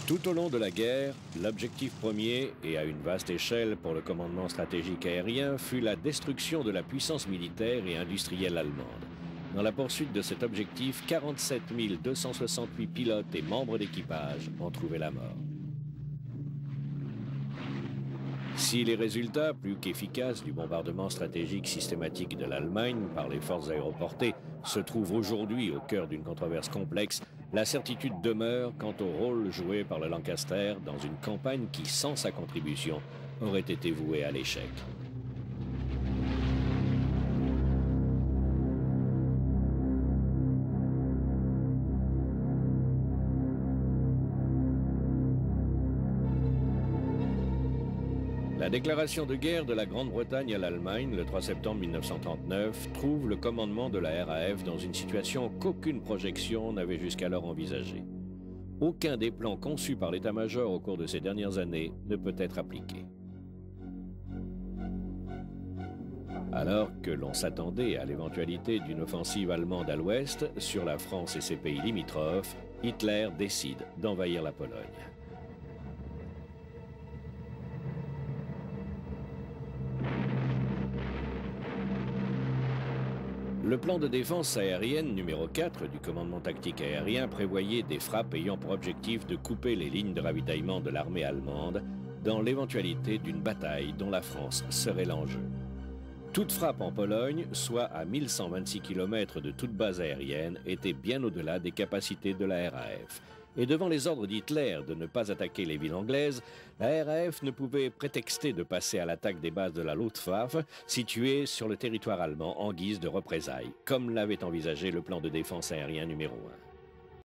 Tout au long de la guerre, l'objectif premier, et à une vaste échelle pour le commandement stratégique aérien, fut la destruction de la puissance militaire et industrielle allemande. Dans la poursuite de cet objectif, 47 268 pilotes et membres d'équipage ont trouvé la mort. Si les résultats, plus qu'efficaces, du bombardement stratégique systématique de l'Allemagne par les forces aéroportées se trouvent aujourd'hui au cœur d'une controverse complexe, la certitude demeure quant au rôle joué par le Lancaster dans une campagne qui, sans sa contribution, aurait été vouée à l'échec. La déclaration de guerre de la Grande-Bretagne à l'Allemagne le 3 septembre 1939 trouve le commandement de la RAF dans une situation qu'aucune projection n'avait jusqu'alors envisagée. Aucun des plans conçus par l'état-major au cours de ces dernières années ne peut être appliqué. Alors que l'on s'attendait à l'éventualité d'une offensive allemande à l'ouest sur la France et ses pays limitrophes, Hitler décide d'envahir la Pologne. Le plan de défense aérienne numéro 4 du commandement tactique aérien prévoyait des frappes ayant pour objectif de couper les lignes de ravitaillement de l'armée allemande dans l'éventualité d'une bataille dont la France serait l'enjeu. Toute frappe en Pologne, soit à 1126 km de toute base aérienne, était bien au-delà des capacités de la RAF. Et devant les ordres d'Hitler de ne pas attaquer les villes anglaises, la RAF ne pouvait prétexter de passer à l'attaque des bases de la Luftwaffe situées sur le territoire allemand en guise de représailles, comme l'avait envisagé le plan de défense aérien numéro 1.